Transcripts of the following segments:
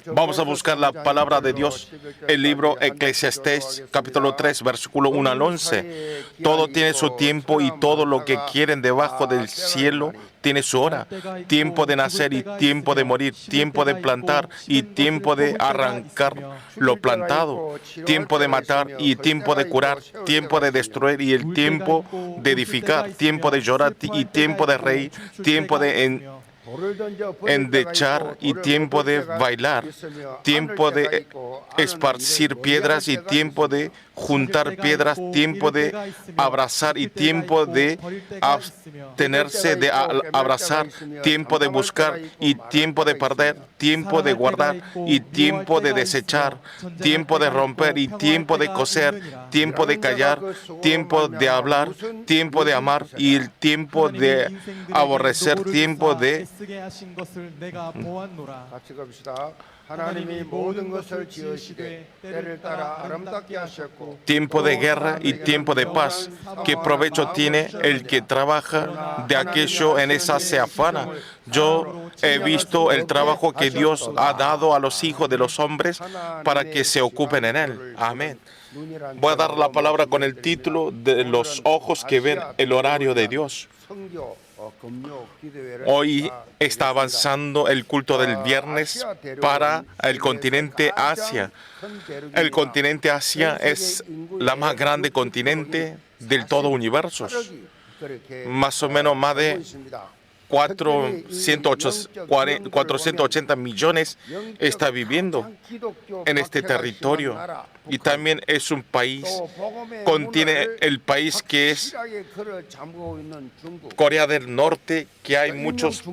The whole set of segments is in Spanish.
Vamos a buscar la palabra de Dios, el libro Eclesiastés, capítulo 3, versículo 1 al 11. Todo tiene su tiempo y todo lo que quieren debajo del cielo tiene su hora. Tiempo de nacer y tiempo de morir, tiempo de plantar y tiempo de arrancar lo plantado, tiempo de matar y tiempo de curar, tiempo de destruir y el tiempo de edificar, tiempo de llorar y tiempo de reír, tiempo de endechar y tiempo de bailar, tiempo de esparcir piedras y tiempo de juntar piedras, tiempo de abrazar y tiempo de abstenerse de abrazar, tiempo de buscar y tiempo de perder, tiempo de guardar y tiempo de desechar, tiempo de romper y tiempo de coser, tiempo de callar, tiempo de hablar, tiempo de amar y el tiempo de aborrecer, tiempo de 같이 갑시다. 하나님이 모든 것을 지으시되 때를 따라 아름답게 하셨고 tiempo de guerra y tiempo de paz. ¿Qué provecho tiene el que trabaja de aquello en esa se afana? Yo he visto el trabajo que Dios ha dado a los hijos de los hombres para que se ocupen en él. Amén. Voy a dar la palabra con el título de los ojos que ven el horario de Dios. Hoy está avanzando el culto del viernes para el continente Asia. El continente Asia es la más grande continente del todo universo. Más o menos más de 480 millones está viviendo en este territorio. Y también es un país, contiene el país que es Corea del Norte, que hay muchos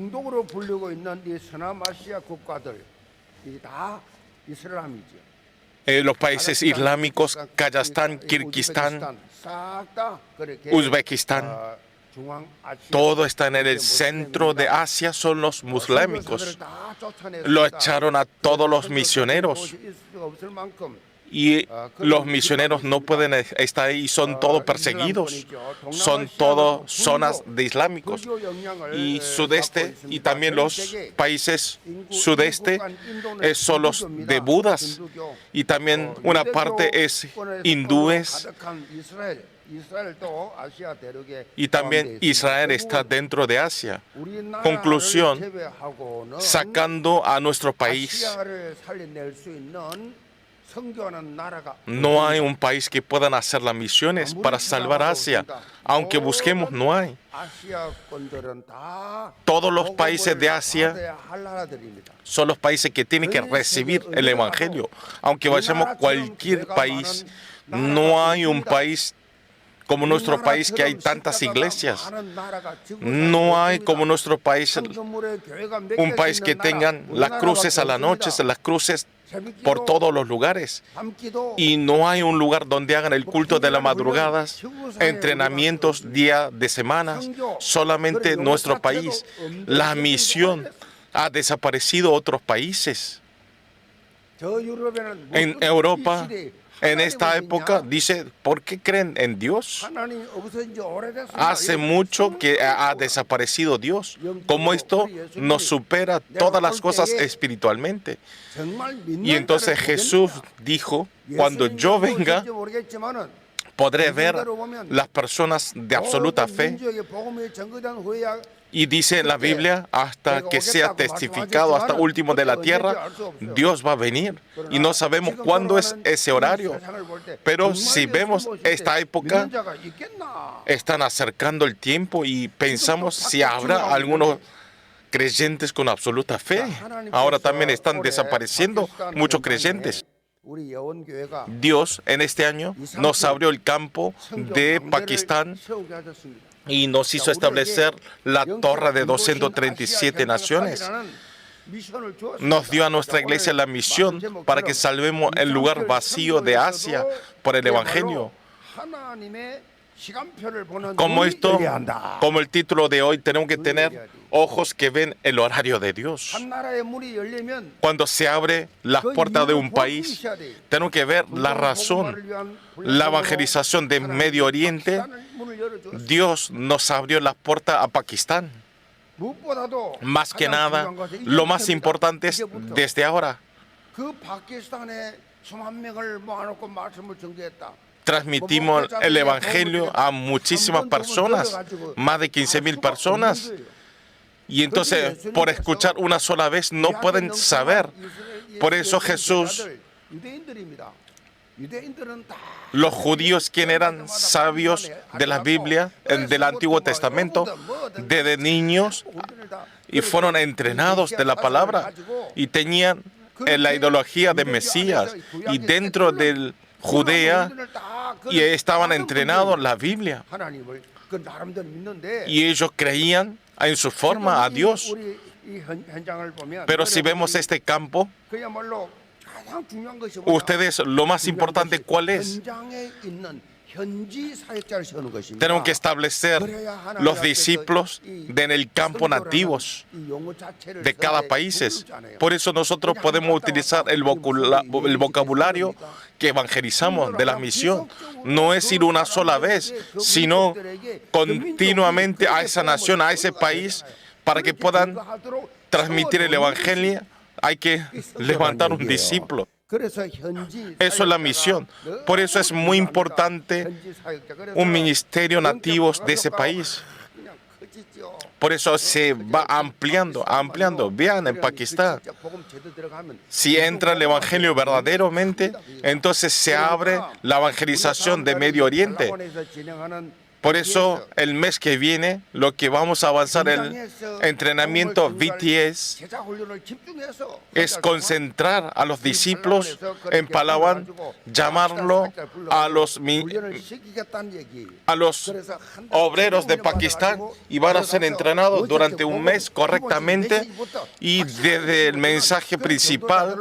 los países islámicos, Kazajstán, Kirguistán, Uzbekistán. Todo está en el centro de Asia, son los muslimos. Lo echaron a todos los misioneros. Y los misioneros no pueden estar ahí, son todos perseguidos, son todas zonas de islámicos. Y sudeste, y también los países sudeste son los de budas, y también una parte es hindúes. Y también Israel está dentro de Asia. Conclusión, sacando a nuestro país, no hay un país que pueda hacer las misiones para salvar Asia. Aunque busquemos, no hay. Todos los países de Asia son los países que tienen que recibir el Evangelio. Aunque vayamos a cualquier país, no hay un país como nuestro país que hay tantas iglesias. No hay como nuestro país un país que tengan las cruces a la noche, las cruces por todos los lugares. Y no hay un lugar donde hagan el culto de las madrugadas, entrenamientos día de semana. Solamente nuestro país. La misión ha desaparecido otros países. En Europa, en esta época, dice, ¿por qué creen en Dios? Hace mucho que ha desaparecido Dios. Como esto nos supera todas las cosas espiritualmente. Y entonces Jesús dijo, cuando yo venga, podré ver las personas de absoluta fe. Y dice en la Biblia, hasta que sea testificado, hasta último de la tierra, Dios va a venir. Y no sabemos cuándo es ese horario. Pero si vemos esta época, están acercando el tiempo y pensamos si habrá algunos creyentes con absoluta fe. Ahora también están desapareciendo muchos creyentes. Dios en este año nos abrió el campo de Pakistán y nos hizo establecer la torre de 237 naciones. Nos dio a nuestra iglesia la misión para que salvemos el lugar vacío de Asia por el Evangelio. Como esto, como el título de hoy, tenemos que tener ojos que ven el horario de Dios. Cuando se abre la puerta de un país, tenemos que ver la razón. La evangelización de Medio Oriente, Dios nos abrió la puerta a Pakistán. 무엇보다도 Más que 가장 nada, 중요한 것은 lo más 이제부터입니다. importante es 이제부터. desde ahora. 그 파키스탄에 수만 명을 모아놓고 말씀을 전개했다. Transmitimos el Evangelio a muchísimas personas, más de 15,000 personas. Y entonces, por escuchar una sola vez, no pueden saber. Por eso Jesús, los judíos, quienes eran sabios de la Biblia, del Antiguo Testamento, desde niños, y fueron entrenados de la palabra, y tenían la ideología de Mesías, y dentro del Judea, y estaban entrenados en la Biblia. Y ellos creían en su forma a Dios. Pero si vemos este campo, ustedes, lo más importante, ¿cuál es? Tenemos que establecer los discípulos en el campo nativos de cada país. Por eso nosotros podemos utilizar el vocabulario que evangelizamos de la misión. No es ir una sola vez, sino continuamente a esa nación, a ese país, para que puedan transmitir el evangelio. Hay que levantar un discípulo. Eso es la misión. Por eso es muy importante un ministerio nativo de ese país. Por eso se va ampliando. Vean en Pakistán. Si entra el evangelio verdaderamente, entonces se abre la evangelización de Medio Oriente. Por eso, el mes que viene, lo que vamos a avanzar en el entrenamiento BTS es concentrar a los discípulos en Palawan, llamarlo a los obreros de Pakistán, y van a ser entrenados durante un mes correctamente, y desde el mensaje principal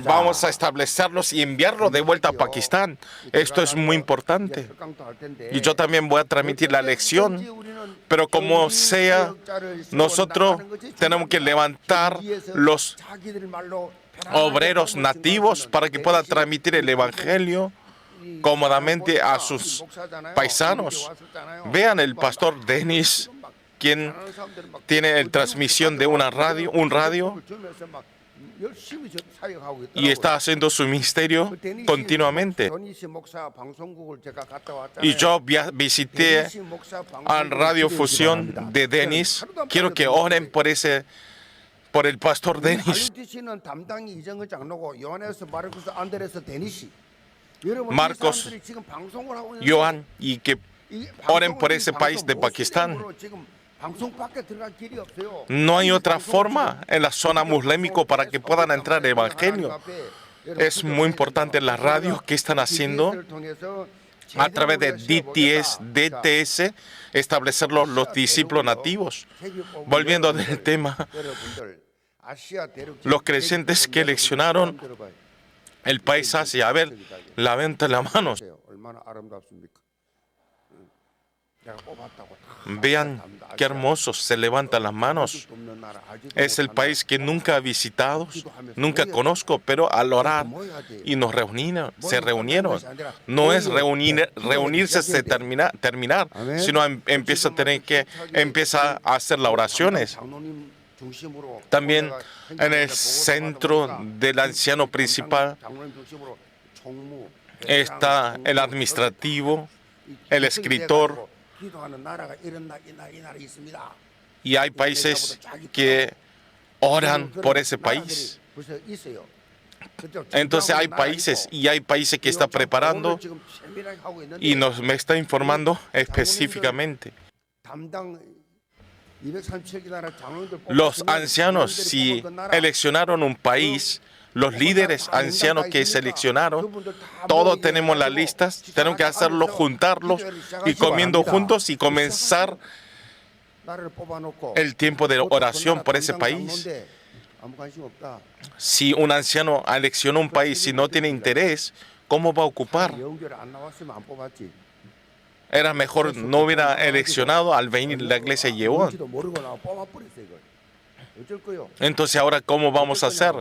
vamos a establecerlos y enviarlos de vuelta a Pakistán. Esto es muy importante. Y yo también voy a transmitir la lección, pero como sea, nosotros tenemos que levantar los obreros nativos para que puedan transmitir el evangelio cómodamente a sus paisanos. Vean el pastor Dennis, quien tiene la transmisión de un radio, y está haciendo su ministerio continuamente. Y yo visité a Radiofusión de Dennis. Quiero que oren por el pastor Dennis. Marcos, Joan, y que oren por ese país de Pakistán. No hay otra forma en la zona muslimática para que puedan entrar el evangelio. Es muy importante las radios que están haciendo a través de DTS, establecer los discípulos nativos. Volviendo al tema, los creyentes que eleccionaron el país Asia, a ver, levanten las manos. Vean qué hermosos se levantan las manos. Es el país que nunca he visitado, nunca conozco, pero al orar y se reunieron. No es reunirse, terminar, sino empieza a hacer las oraciones. También en el centro del anciano principal está el administrativo, el escritor. Y hay países que oran por ese país. Entonces hay países que están preparando y me está informando específicamente. Los ancianos, si eleccionaron un país, los líderes ancianos que seleccionaron, todos tenemos las listas, tenemos que hacerlo, juntarlos y comiendo juntos y comenzar el tiempo de oración por ese país. Si un anciano eleccionó un país, si no tiene interés, ¿cómo va a ocupar? Era mejor no hubiera eleccionado al venir la iglesia de Yeón. Entonces ahora, ¿cómo vamos a hacer?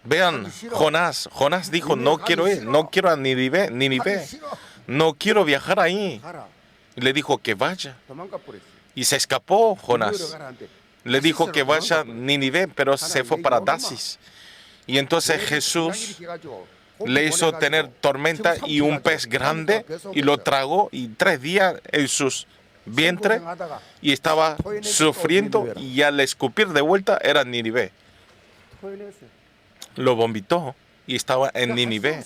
Vean, Jonás dijo, no quiero ir, no quiero a Nínive, no quiero viajar ahí. Y le dijo que vaya. Y se escapó Jonás. Le dijo que vaya a Nínive, pero se fue para Tarsis. Y entonces Jesús le hizo tener tormenta y un pez grande y lo tragó y 3 días en sus vientre y estaba sufriendo y al escupir de vuelta era Nínive. Lo vomitó y estaba en Nínive.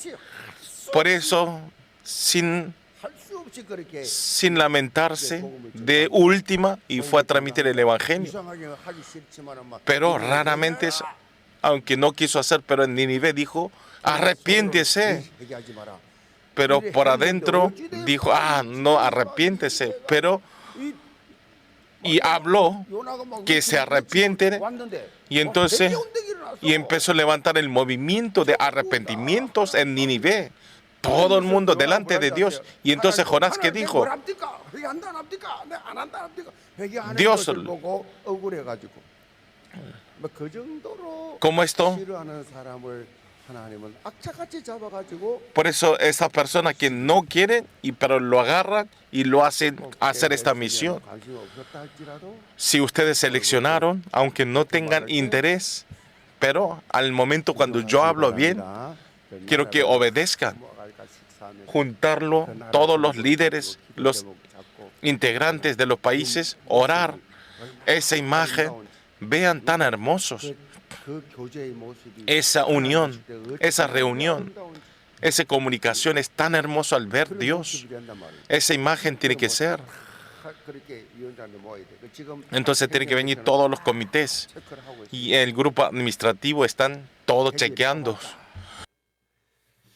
Por eso, sin lamentarse, de última y fue a transmitir el Evangelio. Pero raramente, aunque no quiso hacer, pero en Nínive dijo, arrepiéntese. Pero por adentro dijo, no, arrepiéntese. Y habló que se arrepienten y entonces empezó a levantar el movimiento de arrepentimientos en Nínive. Todo el mundo delante de Dios. Y entonces Jonás, ¿qué dijo? Dios, ¿cómo esto? Por eso esas personas que no quieren, pero lo agarran y lo hacen hacer esta misión. Si ustedes seleccionaron, aunque no tengan interés, pero al momento cuando yo hablo bien, quiero que obedezcan. Juntarlo, todos los líderes, los integrantes de los países, orar. Esa imagen, vean tan hermosos. Esa unión, esa reunión, esa comunicación es tan hermoso al ver Dios. Esa imagen tiene que ser. Entonces tienen que venir todos los comités y el grupo administrativo están todos chequeando.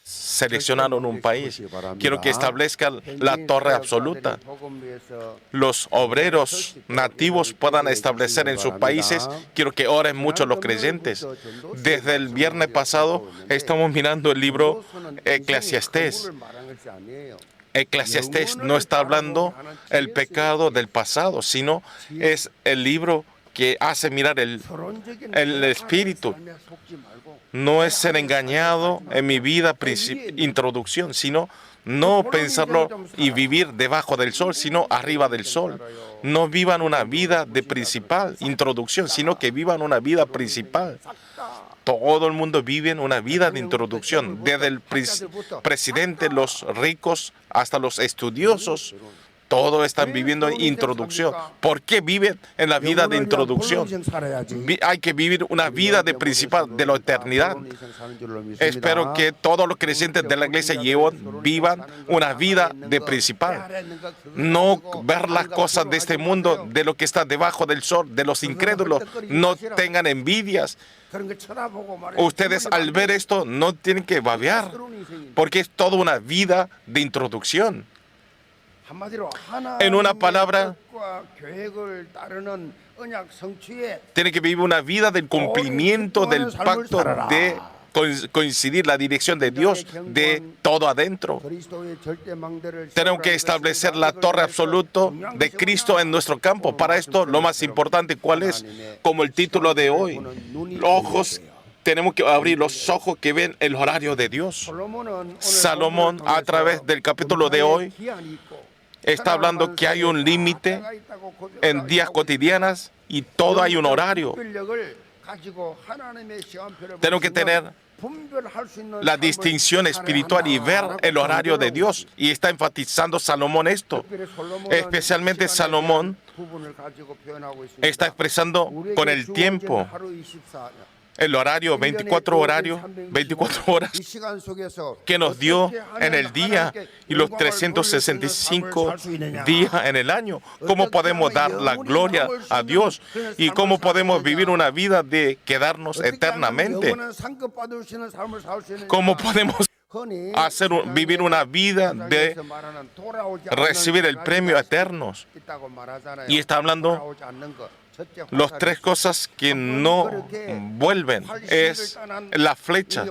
Seleccionaron un país. Quiero que establezcan la torre absoluta. Los obreros nativos puedan establecer en sus países. Quiero que oren mucho los creyentes. Desde el viernes pasado estamos mirando el libro Eclesiastés. Eclesiastés no está hablando el pecado del pasado, sino es el libro que hace mirar el espíritu. No es ser engañado en mi vida introducción, sino no pensarlo y vivir debajo del sol, sino arriba del sol. No vivan una vida de principal, introducción, sino que vivan una vida principal. Todo el mundo vive una vida de introducción, desde el presidente, los ricos, hasta los estudiosos. Todos están viviendo introducción. ¿Por qué viven en la vida de introducción? Hay que vivir una vida de principal, de la eternidad. Espero que todos los creyentes de la iglesia vivan una vida de principal. No ver las cosas de este mundo, de lo que está debajo del sol, de los incrédulos. No tengan envidias. Ustedes al ver esto no tienen que babear, porque es toda una vida de introducción. En una palabra, tiene que vivir una vida del cumplimiento del pacto, de coincidir la dirección de Dios de todo adentro. Tenemos que establecer la torre absoluta de Cristo en nuestro campo. Para esto, lo más importante, ¿cuál es? Como el título de hoy, tenemos que abrir los ojos que ven el horario de Dios. Salomón, a través del capítulo de hoy, está hablando que hay un límite en días cotidianos y todo hay un horario. Tenemos que tener la distinción espiritual y ver el horario de Dios. Y está enfatizando Salomón esto. Especialmente Salomón está expresando con el tiempo. El horario, 24 horas que nos dio en el día y los 365 días en el año. ¿Cómo podemos dar la gloria a Dios? ¿Y cómo podemos vivir una vida de quedarnos eternamente? ¿Cómo podemos vivir una vida de recibir el premio eterno? Y está hablando Las tres cosas que no vuelven es la flecha.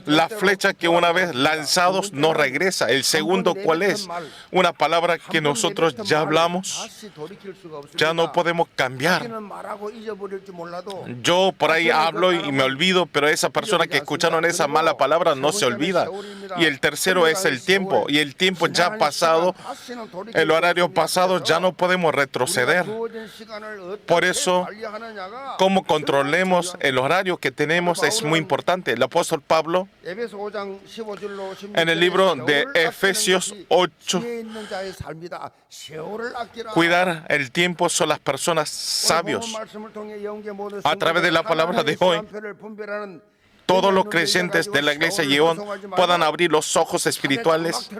La flecha que una vez lanzados no regresa. El segundo, ¿cuál es? Una palabra que nosotros ya hablamos, ya no podemos cambiar. Yo por ahí hablo y me olvido, pero esa persona que escucharon esa mala palabra no se olvida. Y el tercero es el tiempo. Y el tiempo ya pasado, el horario pasado, ya no podemos retroceder. Por eso, cómo controlemos el horario que tenemos es muy importante. El apóstol Pablo, en el libro de Efesios 8, cuidar el tiempo son las personas sabios. A través de la palabra de hoy, todos los creyentes de la iglesia Yeon puedan abrir los ojos espirituales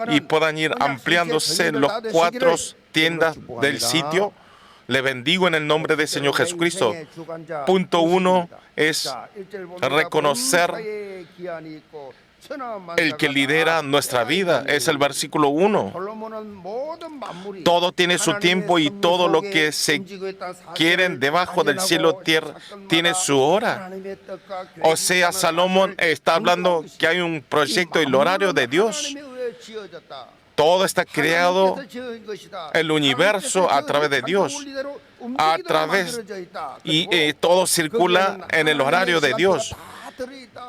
y puedan ir ampliándose los 4 tiendas del sitio. Le bendigo en el nombre del Señor Jesucristo. Punto 1 es reconocer el que lidera nuestra vida. Es el versículo 1. Todo tiene su tiempo y todo lo que se quieren debajo del cielo tierra tiene su hora. O sea, Salomón está hablando que hay un proyecto y el horario de Dios. Todo está creado, el universo a través de Dios, y todo circula en el horario de Dios.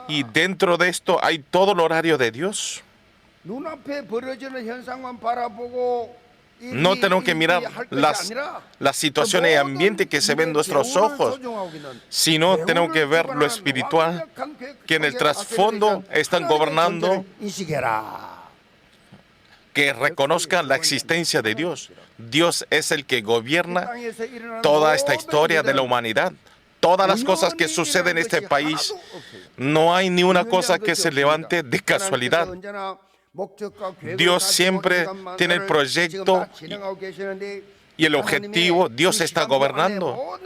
Y dentro de esto hay todo el horario de Dios. No tenemos que mirar las situaciones y ambiente que se ven en nuestros ojos, sino tenemos que ver lo espiritual, que en el trasfondo están gobernando, que reconozcan la existencia de Dios. Dios es el que gobierna toda esta historia de la humanidad. Todas las cosas que suceden en este país, no hay ni una cosa que se levante de casualidad. Dios siempre tiene el proyecto y el objetivo. Dios está gobernando.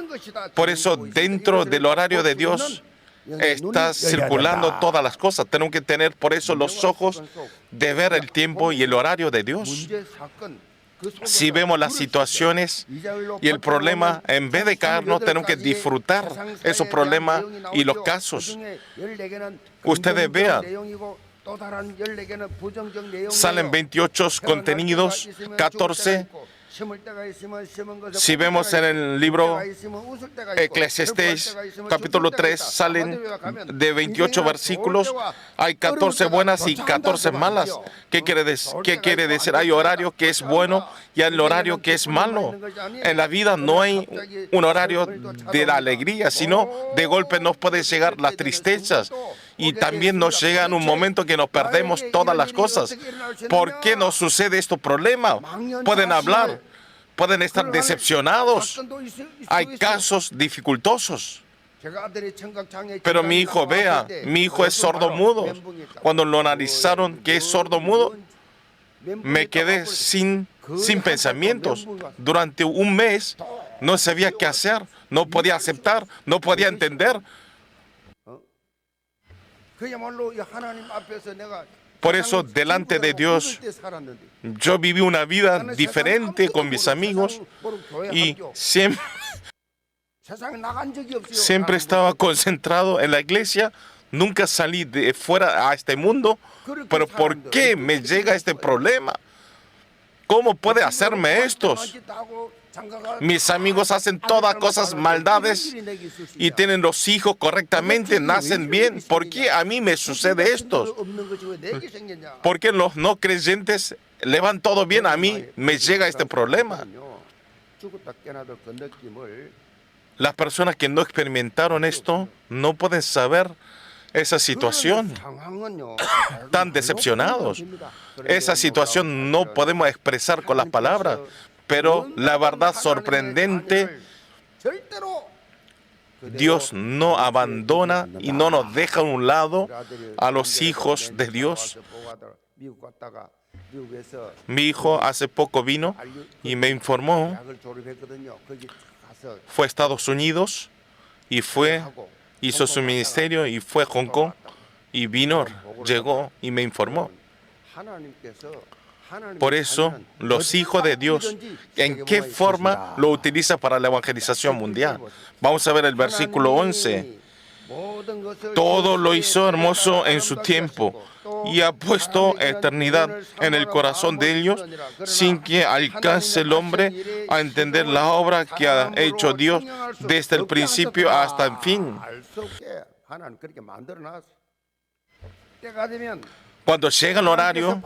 Por eso, dentro del horario de Dios, está circulando todas las cosas. Tenemos que tener por eso los ojos de ver el tiempo y el horario de Dios. Si vemos las situaciones y el problema, en vez de caernos, tenemos que disfrutar esos problemas y los casos. Ustedes vean, salen 28 contenidos, 14. Si vemos en el libro Eclesiastés, capítulo 3, salen de 28 versículos, hay 14 buenas y 14 malas. ¿Qué quiere decir? Hay horario que es bueno y hay horario que es malo. En la vida no hay un horario de la alegría, sino de golpe nos puede llegar las tristezas. Y también nos llega en un momento que nos perdemos todas las cosas. ¿Por qué nos sucede este problema? Pueden hablar, pueden estar decepcionados. Hay casos dificultosos. Pero mi hijo, vea, mi hijo es sordomudo. Cuando lo analizaron que es sordomudo, me quedé sin pensamientos. Durante un mes no sabía qué hacer, no podía aceptar, no podía entender. Por eso, delante de Dios, yo viví una vida diferente con mis amigos y siempre estaba concentrado en la iglesia. Nunca salí de fuera a este mundo. Pero ¿por qué me llega este problema? ¿Cómo puede hacerme esto? Mis amigos hacen todas cosas maldades y tienen los hijos correctamente, nacen bien. ¿Por qué a mí me sucede esto? ¿Por qué los no creyentes le van todo bien? A mí me llega este problema. Las personas que no experimentaron esto no pueden saber esa situación. Están decepcionados. Esa situación no podemos expresar con las palabras. Pero la verdad sorprendente, Dios no abandona y no nos deja a un lado a los hijos de Dios. Mi hijo hace poco vino y me informó, fue a Estados Unidos y hizo su ministerio y fue a Hong Kong y vino, llegó y me informó. Por eso, los hijos de Dios, ¿en qué forma lo utiliza para la evangelización mundial? Vamos a ver el versículo 11. Todo lo hizo hermoso en su tiempo y ha puesto eternidad en el corazón de ellos sin que alcance el hombre a entender la obra que ha hecho Dios desde el principio hasta el fin. Cuando llega el horario,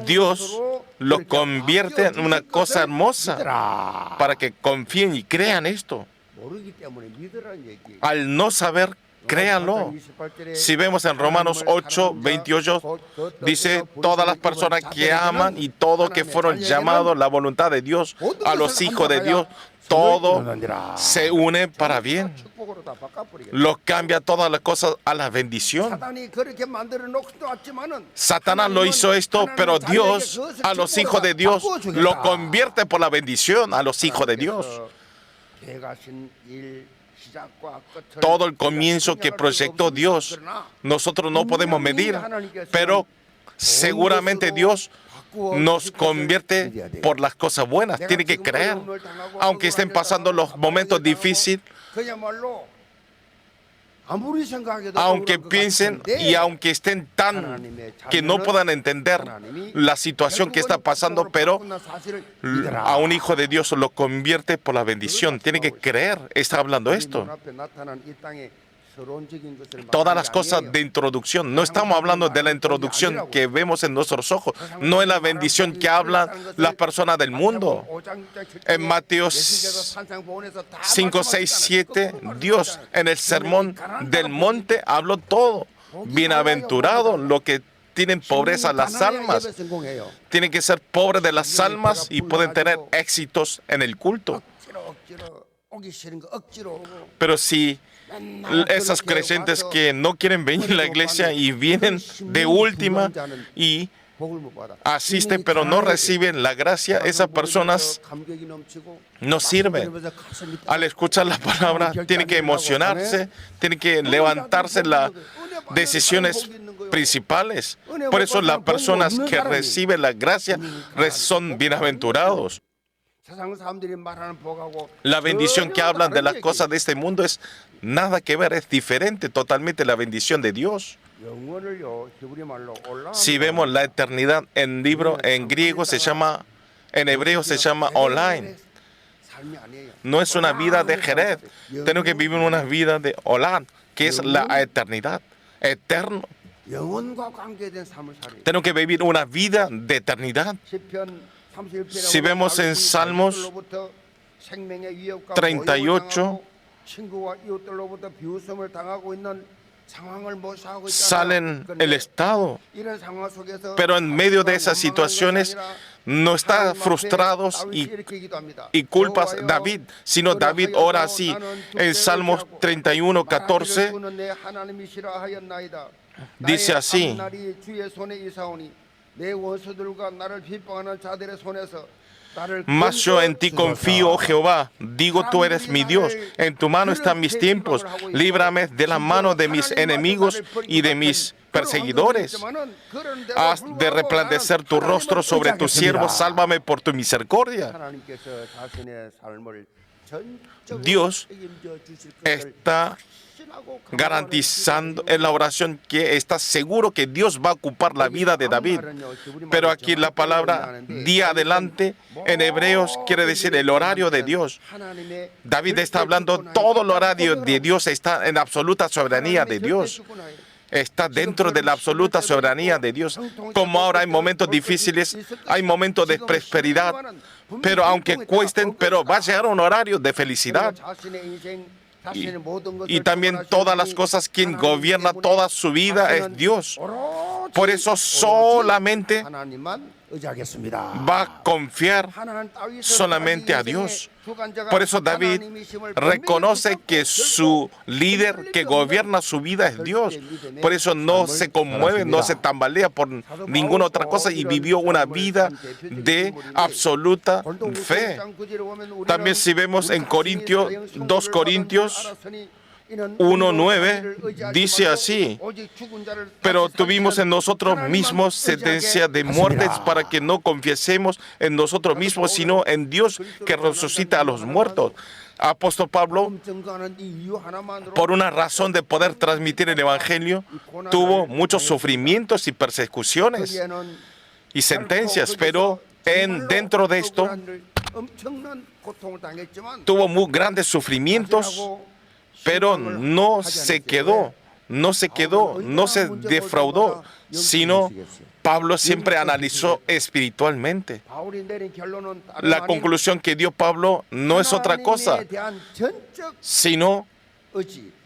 Dios lo convierte en una cosa hermosa para que confíen y crean esto. Al no saber, créanlo. Si vemos en Romanos 8, 28, dice, todas las personas que aman y todos que fueron llamados la voluntad de Dios, a los hijos de Dios, todo se une para bien. Lo cambia todas las cosas a la bendición. Satanás lo hizo esto, pero Dios, a los hijos de Dios, lo convierte por la bendición a los hijos de Dios. Todo el comienzo que proyectó Dios, nosotros no podemos medir, pero seguramente Dios nos convierte por las cosas buenas. Tiene que creer, aunque estén pasando los momentos difíciles, aunque piensen y aunque estén tan que no puedan entender la situación que está pasando, pero a un hijo de Dios lo convierte por la bendición. Tiene que creer. Está hablando esto. Todas las cosas de introducción. No estamos hablando de la introducción que vemos en nuestros ojos. No es la bendición que hablan las personas del mundo. En Mateo 5, 6, 7, Dios en el sermón del monte habló todo. Bienaventurados los que tienen pobreza en las almas. Tienen que ser pobres de las almas y pueden tener éxitos en el culto. Pero si esos creyentes que no quieren venir a la iglesia y vienen de última y asisten pero no reciben la gracia, esas personas no sirven. Al escuchar la palabra tienen que emocionarse, tienen que levantarse las decisiones principales. Por eso las personas que reciben la gracia son bienaventurados. La bendición que hablan de las cosas de este mundo es nada que ver, es diferente totalmente la bendición de Dios. Si vemos la eternidad en libro, en griego se llama, en hebreo se llama online. No es una vida de Jerez. Tenemos que vivir una vida de Olam, que es la eternidad, eterno. Tenemos que vivir una vida de eternidad. Si vemos en Salmos 38, salen el estado, pero en medio de esas situaciones no está frustrados y culpas David, sino David ora así en Salmos 31, 14, dice así: mas yo en ti confío, oh Jehová, digo tú eres mi Dios, en tu mano están mis tiempos, líbrame de la mano de mis enemigos y de mis perseguidores. Haz de resplandecer tu rostro sobre tu siervo, sálvame por tu misericordia. Dios está garantizando en la oración que está seguro que Dios va a ocupar la vida de David. Pero aquí la palabra día adelante en hebreos quiere decir el horario de Dios. David está hablando, todo el horario de Dios está en absoluta soberanía de Dios. Está dentro de la absoluta soberanía de Dios. Como ahora hay momentos difíciles, hay momentos de prosperidad, pero aunque cuesten, pero va a llegar un horario de felicidad. Y también todas las cosas, quien gobierna toda su vida es Dios. Por eso solamente va a confiar solamente a Dios. Por eso David reconoce que su líder que gobierna su vida es Dios. Por eso no se conmueve, no se tambalea por ninguna otra cosa y vivió una vida de absoluta fe. También si vemos en 2 Corintios 1:9 dice así: pero tuvimos en nosotros mismos sentencia de muerte para que no confiesemos en nosotros mismos, sino en Dios que resucita a los muertos. Apóstol Pablo, por una razón de poder transmitir el Evangelio, tuvo muchos sufrimientos y persecuciones y sentencias, pero dentro de esto tuvo muy grandes sufrimientos, pero no se defraudó, sino Pablo siempre analizó espiritualmente. La conclusión que dio Pablo no es otra cosa, sino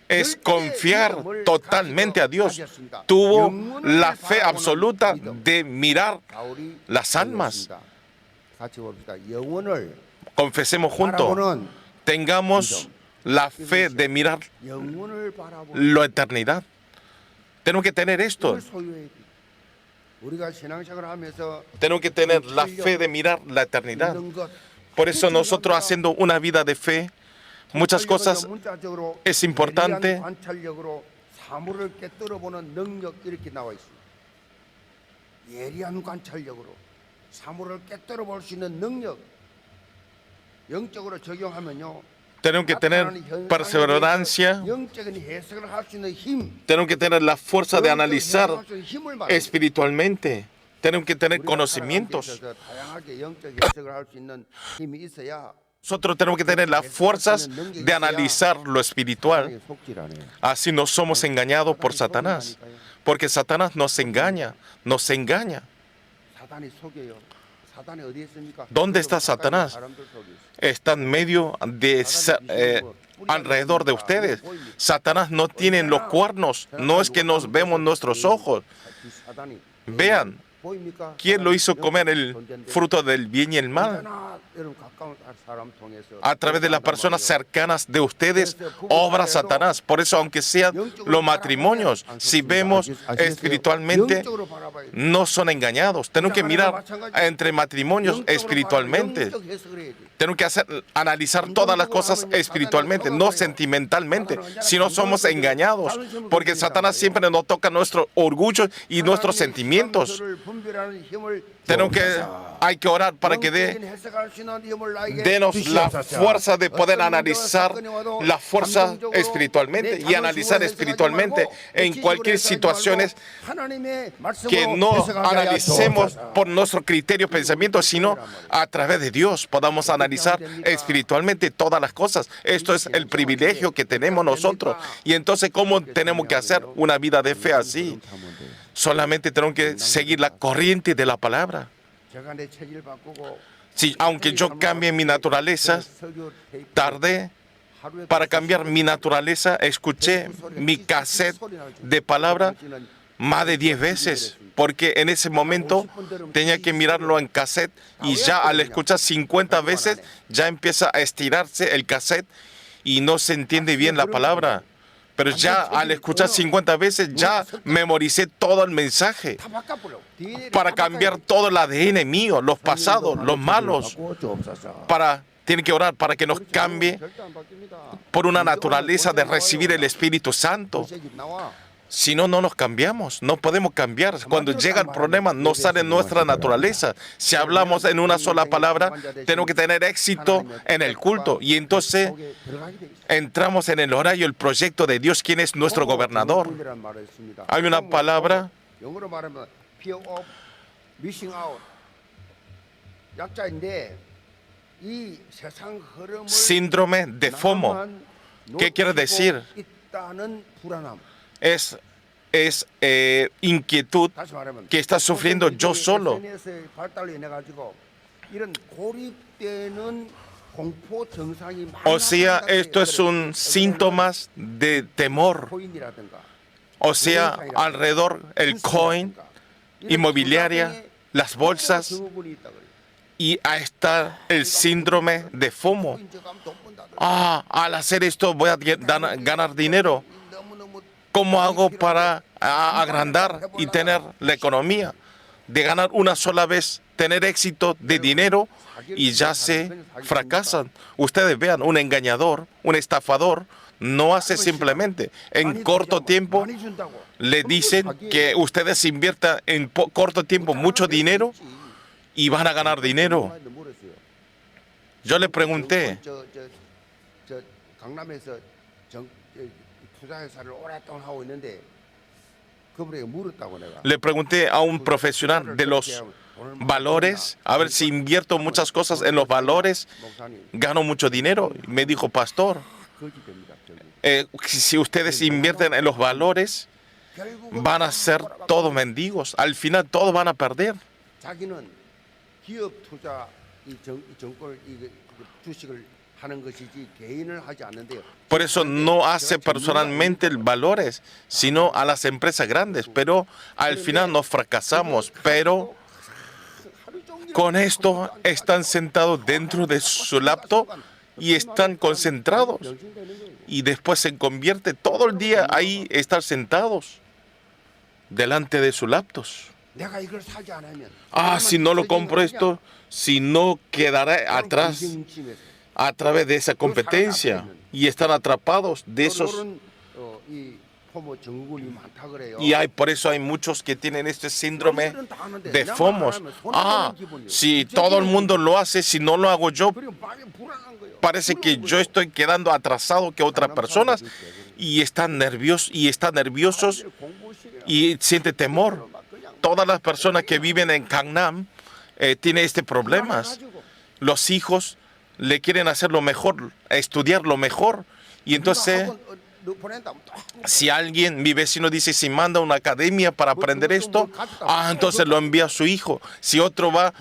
es confiar totalmente a Dios. Tuvo la fe absoluta de mirar las almas. Confesemos juntos, tengamos la fe de mirar la eternidad. Tenemos que tener esto. Tenemos que tener la fe de mirar la eternidad. Por eso nosotros, haciendo una vida de fe, muchas cosas es importante. Tenemos que tener perseverancia, tenemos que tener la fuerza de analizar espiritualmente, tenemos que tener conocimientos. Nosotros tenemos que tener las fuerzas de analizar lo espiritual. Así no somos engañados por Satanás, porque Satanás nos engaña. ¿Dónde está Satanás? Está en medio de alrededor de ustedes. Satanás no tiene los cuernos, no es que nos vemos nuestros ojos. Vean, ¿quién lo hizo comer el fruto del bien y el mal? A través de las personas cercanas de ustedes obra Satanás. Por eso, aunque sean los matrimonios, si vemos espiritualmente, no son engañados. Tenemos que mirar entre matrimonios espiritualmente. Tenemos que analizar todas las cosas espiritualmente, no sentimentalmente. Si no, somos engañados, porque Satanás siempre nos toca nuestro orgullo y nuestros sentimientos. Hay que orar para que denos la fuerza de poder analizar la fuerza espiritualmente y analizar espiritualmente en cualquier situación, que no analicemos por nuestro criterio, pensamiento, sino a través de Dios podamos analizar espiritualmente todas las cosas. Esto es el privilegio que tenemos nosotros. Y entonces, ¿cómo tenemos que hacer una vida de fe así? Solamente tenemos que seguir la corriente de la palabra. Sí, aunque yo cambie mi naturaleza, tardé para cambiar mi naturaleza. Escuché mi cassette de palabra más de 10 veces, porque en ese momento tenía que mirarlo en cassette, y ya al escuchar 50 veces ya empieza a estirarse el cassette y no se entiende bien la palabra. Pero ya al escuchar 50 veces ya memoricé todo el mensaje para cambiar todo el ADN mío, los pasados, los malos. Tiene que orar para que nos cambie por una naturaleza de recibir el Espíritu Santo. Si no, no nos cambiamos, no podemos cambiar. Cuando llega el problema, no sale nuestra naturaleza. Si hablamos en una sola palabra, tenemos que tener éxito en el culto. Y entonces entramos en el horario, el proyecto de Dios, quien es nuestro gobernador. Hay una palabra, síndrome de FOMO. ¿Qué quiere decir? Es inquietud que está sufriendo yo solo. O sea, esto es un síntoma de temor. O sea, alrededor el coin, inmobiliaria, las bolsas, y ahí está el síndrome de FOMO. Al hacer esto voy a ganar dinero. ¿Cómo hago para agrandar y tener la economía? De ganar una sola vez, tener éxito de dinero, y ya se fracasan. Ustedes vean, un engañador, un estafador, no hace simplemente. En corto tiempo le dicen que ustedes inviertan en corto tiempo mucho dinero y van a ganar dinero. Yo le pregunté, 강남에서 투자 회사를 오랫동안 하고 있는데 그분에게 물었다고 내가. Le pregunté a un profesional de los valores, a ver si invierto muchas cosas en los valores, gano mucho dinero. Me dijo, pastor, si ustedes invierten en los valores, van a ser todos mendigos. Al final todos van a perder. 자기는 기업 투자 이 정권 이 주식을 하는 것이지 개인을 하지 않는데요. Por eso no hace personalmente valores, sino a las empresas grandes. Pero al final nos fracasamos. Pero con esto están sentados dentro de su laptop y están concentrados. Y después se convierte todo el día ahí estar sentados delante de su laptop. 내가 이걸 사지 않으면 Si no lo compro esto, si no quedaré atrás a través de esa competencia y están atrapados de esos. Y por eso hay muchos que tienen este síndrome de FOMOs. Si todo el mundo lo hace, si no lo hago yo, parece que yo estoy quedando atrasado que otras personas y están nerviosos y sienten temor. Todas las personas que viven en Gangnam tienen este problema. Los hijos le quieren hacer lo mejor, estudiar lo mejor. Y entonces, si alguien, mi vecino dice, si manda a una academia para aprender esto, entonces lo envía a su hijo. Si otro va,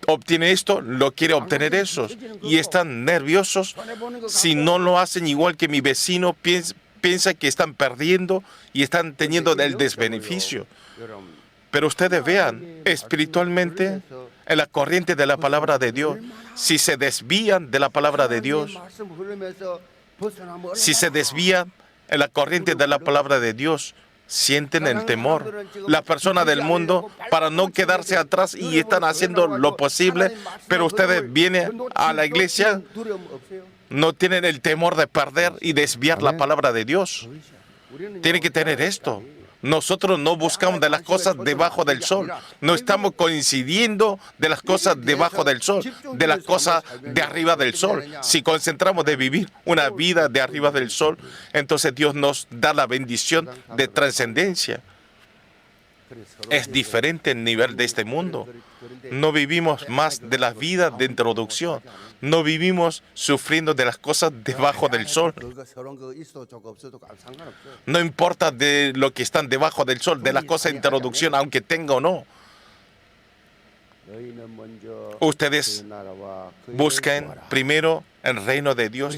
obtiene esto, lo quiere obtener eso. Y están nerviosos. Si no lo hacen igual que mi vecino, piensa que están perdiendo y están teniendo el desbeneficio. Pero ustedes vean, espiritualmente, en la corriente de la palabra de Dios, si se desvían de la palabra de Dios, si se desvían en la corriente de la palabra de Dios, sienten el temor. Las personas del mundo, para no quedarse atrás y están haciendo lo posible, pero ustedes vienen a la iglesia, no tienen el temor de perder y desviar la palabra de Dios. Tienen que tener esto. Nosotros no buscamos de las cosas debajo del sol. No estamos coincidiendo de las cosas debajo del sol, de las cosas de arriba del sol. Si concentramos de vivir una vida de arriba del sol, entonces Dios nos da la bendición de trascendencia. Es diferente el nivel de este mundo. No vivimos más de la vida de introducción. No vivimos sufriendo de las cosas debajo del sol. No importa de lo que están debajo del sol, de las cosas de introducción, aunque tenga o no. Ustedes busquen primero el reino de Dios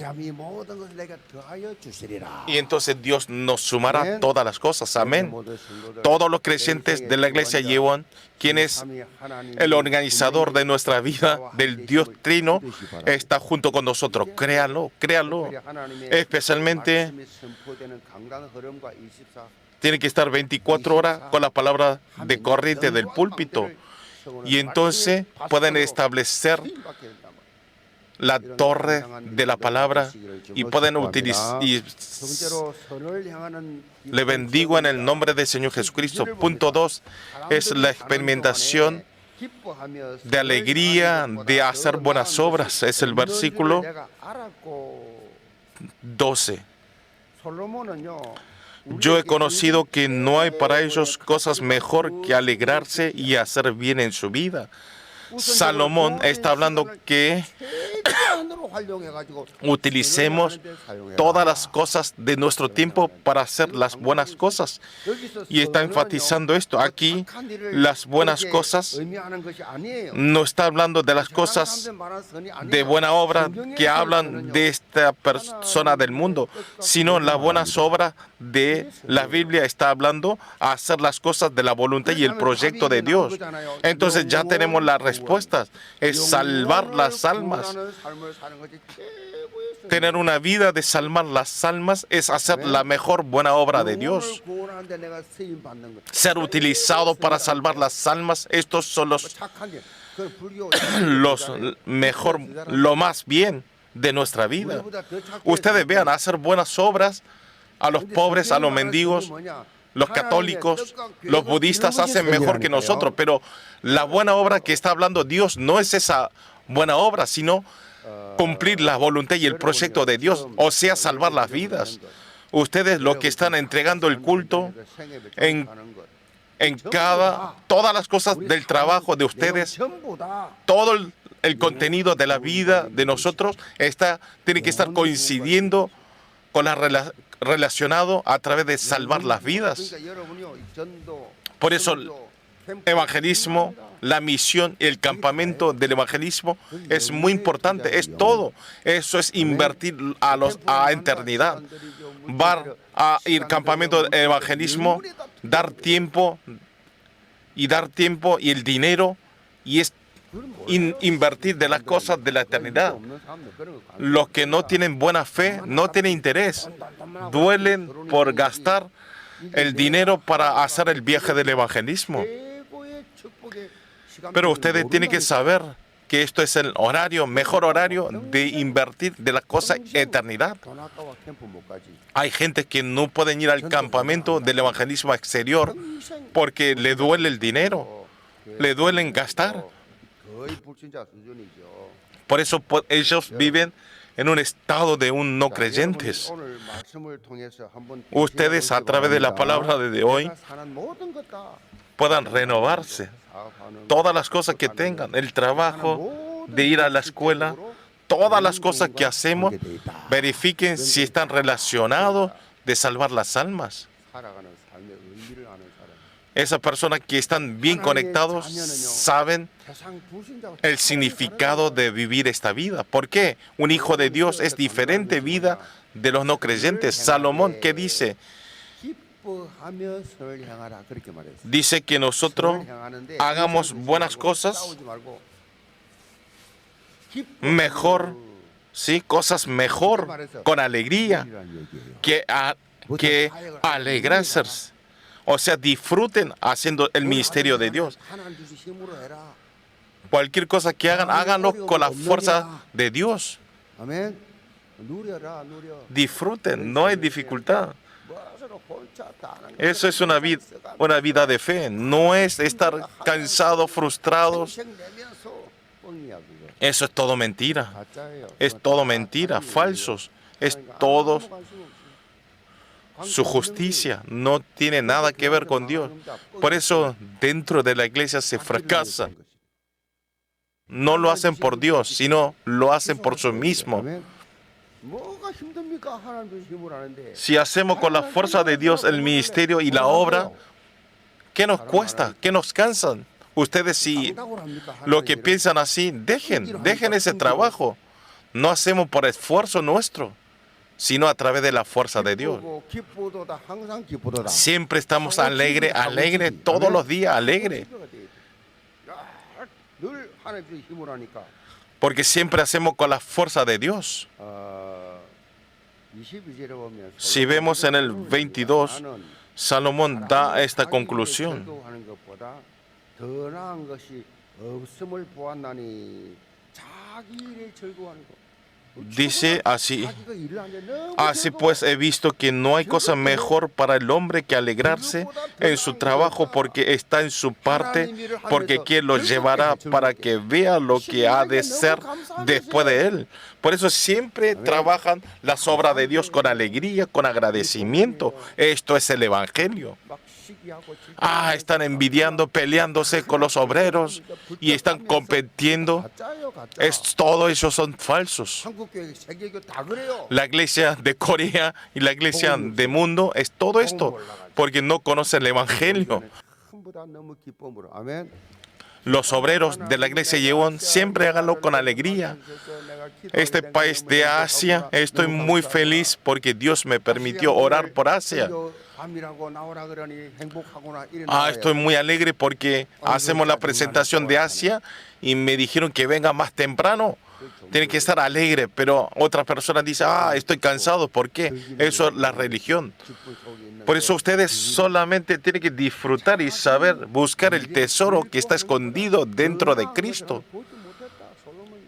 y entonces Dios nos sumará todas las cosas. Amén. Todos los creyentes de la iglesia Yeon, quien es el organizador de nuestra vida, del Dios Trino, está junto con nosotros. Créanlo, créanlo. Especialmente tiene que estar 24 horas con la palabra de corriente del púlpito. Y entonces pueden establecer la torre de la palabra y pueden utilizar. Y le bendigo en el nombre del Señor Jesucristo. Punto 2 es la experimentación de alegría de hacer buenas obras. Es el versículo 12. Yo he conocido que no hay para ellos cosas mejor que alegrarse y hacer bien en su vida. Salomón está hablando que utilicemos todas las cosas de nuestro tiempo para hacer las buenas cosas. Y está enfatizando esto. Aquí las buenas cosas no está hablando de las cosas de buena obra que hablan de esta persona del mundo, sino las buenas obras de la Biblia está hablando a hacer las cosas de la voluntad y el proyecto de Dios. Entonces ya tenemos las respuestas. Es salvar las almas. Tener una vida de salvar las almas es hacer la mejor buena obra de Dios. Ser utilizado para salvar las almas, estos son los mejor, lo más bien. de nuestra vida. Ustedes vean, hacer buenas obras a los pobres, a los mendigos, los católicos, los budistas hacen mejor que nosotros, pero la buena obra que está hablando Dios no es esa buena obra, sino cumplir la voluntad y el proyecto de Dios, o sea, salvar las vidas. Ustedes lo que están entregando el culto en todas las cosas del trabajo de ustedes, todo el contenido de la vida de nosotros tiene que estar coincidiendo con relacionado a través de salvar las vidas. Por eso el evangelismo, la misión y el campamento del evangelismo es muy importante, es todo. Eso es invertir a eternidad. Va a ir campamento de evangelismo, dar tiempo y el dinero, y es invertir de las cosas de la eternidad. Los que no tienen buena fe, no tienen interés, duelen por gastar el dinero para hacer el viaje del evangelismo. Pero ustedes tienen que saber que esto es el mejor horario de invertir de las cosas eternidad. Hay gente que no pueden ir al campamento del evangelismo exterior porque le duele el dinero, le duelen gastar. Por eso ellos viven en un estado de un no creyentes. Ustedes a través de la palabra de hoy puedan renovarse. Todas las cosas que tengan, el trabajo, de ir a la escuela, todas las cosas que hacemos, verifiquen si están relacionados de salvar las almas. Esas personas que están bien conectados saben el significado de vivir esta vida. ¿Por qué? Un hijo de Dios es diferente vida de los no creyentes. Salomón, ¿qué dice? Dice que nosotros hagamos buenas cosas mejor, sí, cosas mejor, con alegría, que alegrarse. O sea, disfruten haciendo el ministerio de Dios. Cualquier cosa que hagan, háganlo con la fuerza de Dios. Disfruten, no hay dificultad. Eso es una vida de fe. No es estar cansados, frustrados. Eso es todo mentira. Es todo mentira, falsos. Es todo su justicia. No tiene nada que ver con Dios. Por eso dentro de la iglesia se fracasa. No lo hacen por Dios, sino lo hacen por sí mismos. Si hacemos con la fuerza de Dios el ministerio y la obra, ¿qué nos cuesta? ¿Qué nos cansan? Ustedes, si lo que piensan así, dejen ese trabajo. No hacemos por esfuerzo nuestro, sino a través de la fuerza de Dios. Siempre estamos alegre, todos los días alegre. Porque siempre hacemos con la fuerza de Dios. Si vemos en el 22, Salomón da esta conclusión. Dice así: así pues he visto que no hay cosa mejor para el hombre que alegrarse en su trabajo porque está en su parte, porque quien lo llevará para que vea lo que ha de ser después de él. Por eso siempre trabajan las obras de Dios con alegría, con agradecimiento. Esto es el Evangelio. Están envidiando, peleándose con los obreros y están compitiendo. Todo ellos son falsos. La iglesia de Corea y la iglesia del mundo es todo esto, porque no conocen el Evangelio. Los obreros de la iglesia Yeon siempre háganlo con alegría. Este país de Asia, estoy muy feliz porque Dios me permitió orar por Asia. Estoy muy alegre porque hacemos la presentación de Asia y me dijeron que venga más temprano. Tiene que estar alegre, pero otras personas dicen, estoy cansado. ¿Por qué? Eso es la religión. Por eso ustedes solamente tienen que disfrutar y saber buscar el tesoro que está escondido dentro de Cristo.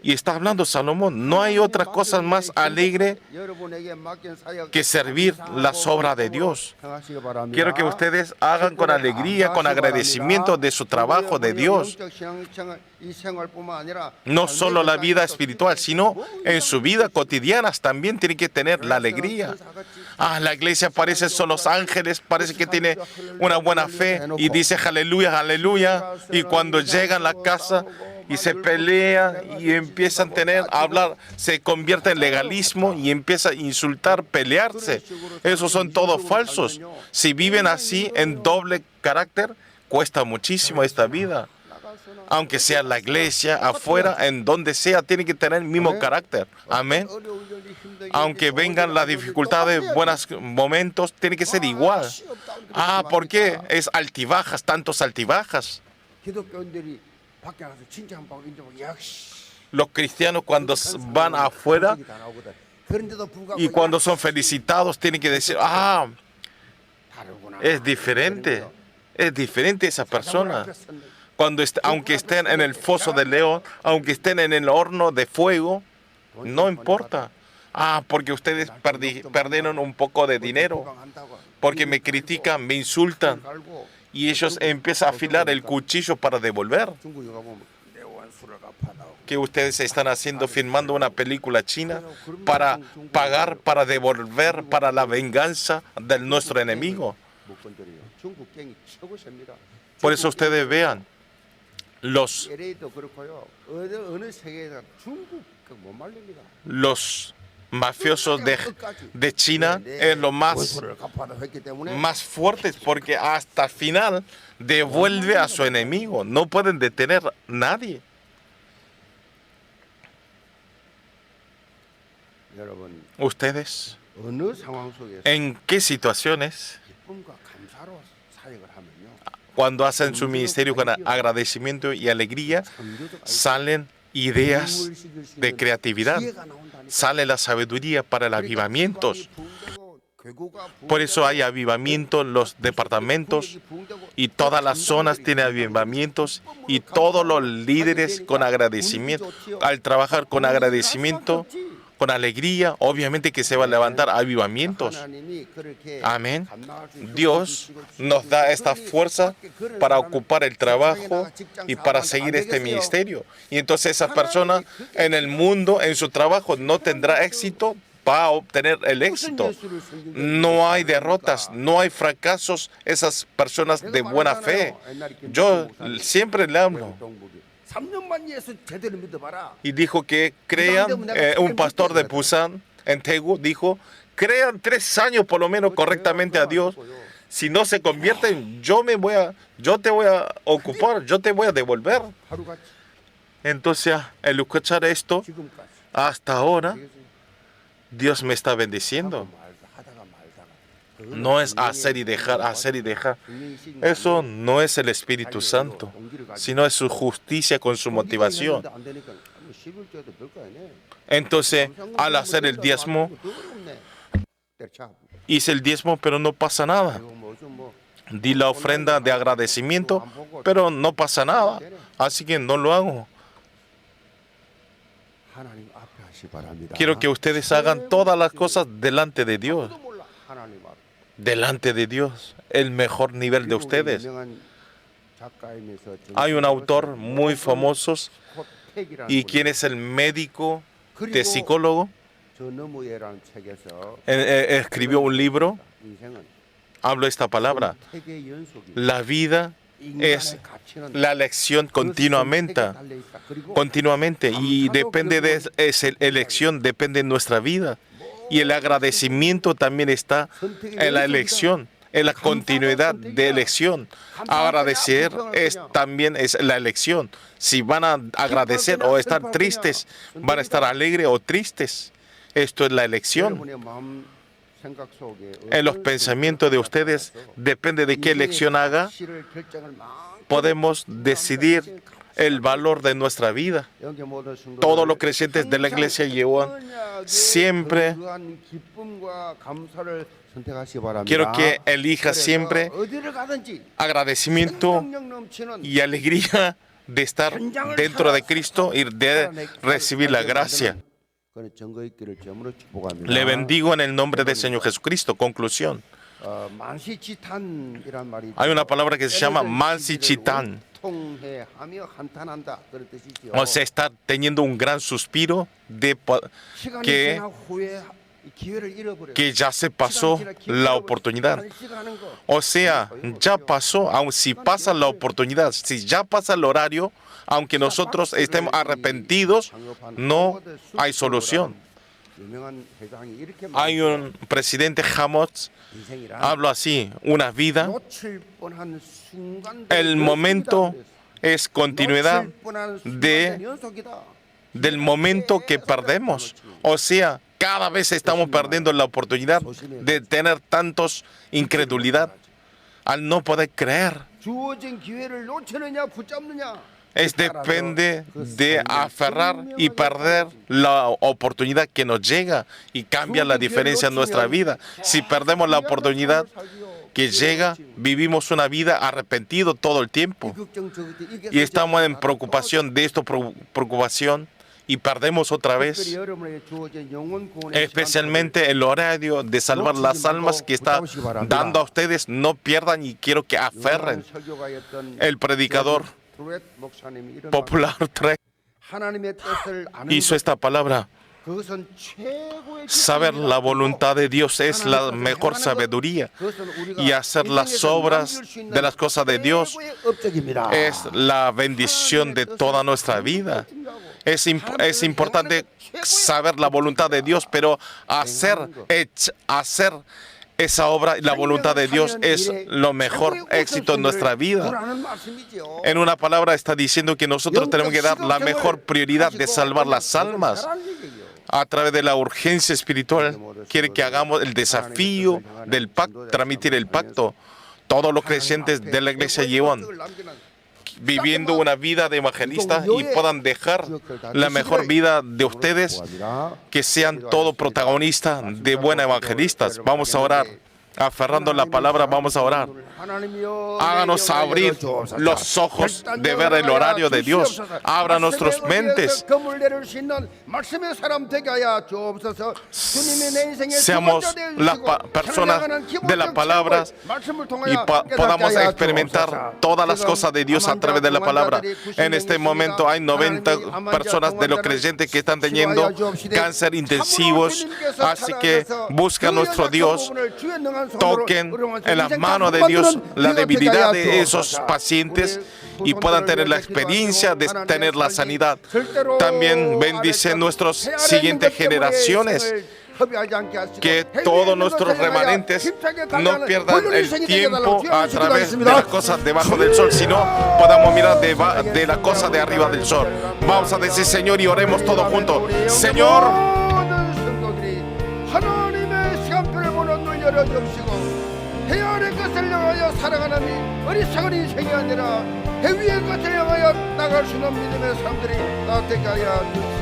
Y está hablando Salomón, no hay otra cosa más alegre que servir las obras de Dios. Quiero que ustedes hagan con alegría, con agradecimiento de su trabajo de Dios. No solo la vida espiritual, sino en su vida cotidiana también tiene que tener la alegría. La iglesia parece son los ángeles, parece que tiene una buena fe y dice aleluya, aleluya. Y cuando llegan a la casa y se pelean y empiezan a hablar, se convierte en legalismo y empieza a insultar, pelearse. Esos son todos falsos. Si viven así en doble carácter, cuesta muchísimo esta vida. Aunque sea en la iglesia, afuera, en donde sea, tiene que tener el mismo carácter. Amén. Aunque vengan las dificultades, buenos momentos, tiene que ser igual. ¿Por qué? Es altibajas, tantos altibajas. Los cristianos cuando van afuera y cuando son felicitados tienen que decir, es diferente esa persona. Aunque estén en el foso del león, aunque estén en el horno de fuego, no importa. Porque ustedes perdieron un poco de dinero, porque me critican, me insultan, y ellos empiezan a afilar el cuchillo para devolver. Que ustedes están haciendo, filmando una película china para pagar, para devolver, para la venganza de nuestro enemigo. Por eso ustedes vean, los mafiosos de China es lo más fuertes, porque hasta el final devuelve a su enemigo. No pueden detener a nadie. Ustedes, ¿en qué situaciones, cuando hacen su ministerio con agradecimiento y alegría, salen ideas de creatividad, sale la sabiduría para el avivamiento? Por eso hay avivamiento en los departamentos y todas las zonas tienen avivamientos, y todos los líderes con agradecimiento, al trabajar con agradecimiento, con alegría, obviamente que se va a levantar avivamientos. Amén. Dios nos da esta fuerza para ocupar el trabajo y para seguir este ministerio. Y entonces esa persona en el mundo, en su trabajo, no tendrá éxito, va a obtener el éxito. No hay derrotas, no hay fracasos, esas personas de buena fe. Yo siempre le hablo. Y dijo que crean, un pastor de Busan, en Daegu, dijo, crean 3 años por lo menos correctamente a Dios. Si no se convierten, yo te voy a ocupar, yo te voy a devolver. Entonces, al escuchar esto, hasta ahora, Dios me está bendiciendo. No es hacer y dejar, hacer y dejar. Eso no es el Espíritu Santo, sino es su justicia con su motivación. Entonces, al hacer el diezmo, hice el diezmo, pero no pasa nada. Di la ofrenda de agradecimiento, pero no pasa nada. Así que no lo hago. Quiero que ustedes hagan todas las cosas delante de Dios. Delante de Dios, el mejor nivel de ustedes. Hay un autor muy famoso, y quien es el médico de psicólogo, escribió un libro, hablo esta palabra: la vida es la elección continuamente, y depende de esa elección, depende de nuestra vida. Y el agradecimiento también está en la elección, en la continuidad de elección. Agradecer también es la elección. Si van a agradecer o estar tristes, van a estar alegres o tristes. Esto es la elección. En los pensamientos de ustedes, depende de qué elección haga, podemos decidir el valor de nuestra vida. Todos los creyentes de la iglesia llevan siempre. Quiero que elija siempre agradecimiento y alegría de estar dentro de Cristo y de recibir la gracia. 그는 증거 있기를 점으로 축복합니다. Le bendigo en el nombre del Señor Jesucristo. Conclusión. 만시지탄이란 말이 Hay una palabra que se llama mansichitán. 통해하며 한탄한다 그런 뜻이죠. O sea, está teniendo un gran suspiro de 시간이 que, 지나 후에 기회를 잃어버려. que ya se pasó la oportunidad. O sea, ya pasó, aun si pasa la oportunidad, si ya pasa el horario, aunque nosotros estemos arrepentidos, no hay solución. Hay un presidente Hamots, habla así, una vida, el momento es continuidad del momento que perdemos. O sea, cada vez estamos perdiendo la oportunidad de tener tantos incredulidad al no poder creer. Depende de aferrar y perder la oportunidad que nos llega y cambia la diferencia en nuestra vida. Si perdemos la oportunidad que llega, vivimos una vida arrepentido todo el tiempo. Y estamos en preocupación de esto, preocupación, y perdemos otra vez. Especialmente el horario de salvar las almas que está dando a ustedes, no pierdan y quiero que aferren. El predicador popular hizo esta palabra. Saber la voluntad de Dios es la mejor sabiduría y hacer las obras de las cosas de Dios es la bendición de toda nuestra vida. Es importante saber la voluntad de Dios, pero hacer esa obra y la voluntad de Dios es lo mejor éxito en nuestra vida. En una palabra está diciendo que nosotros tenemos que dar la mejor prioridad de salvar las almas. A través de la urgencia espiritual, quiere que hagamos el desafío del pacto, transmitir el pacto. Todos los creyentes de la iglesia llevan viviendo una vida de evangelista y puedan dejar la mejor vida de ustedes, que sean todos protagonistas de buenos evangelistas. Vamos a orar. Aferrando la palabra, vamos a orar. Háganos abrir los ojos de ver el horario de Dios. Abra nuestras mentes. Seamos las personas de la palabra y podamos experimentar todas las cosas de Dios a través de la palabra. En este momento hay 90 personas de los creyentes que están teniendo cáncer intensivos. Así que busca a nuestro Dios. Toquen en las manos de Dios la debilidad de esos pacientes y puedan tener la experiencia de tener la sanidad. También bendice nuestras siguientes generaciones, que todos nuestros remanentes no pierdan el tiempo a través de las cosas debajo del sol, sino podamos mirar de la cosa de arriba del sol. Vamos a decir Señor y oremos todos juntos. Señor, 해 아래 것을 향하여 살아가는 어리석은 인생이 아니라 해 위의 것을 향하여 나갈 수 있는 믿음의 사람들이 나되게 하여 주시옵소서.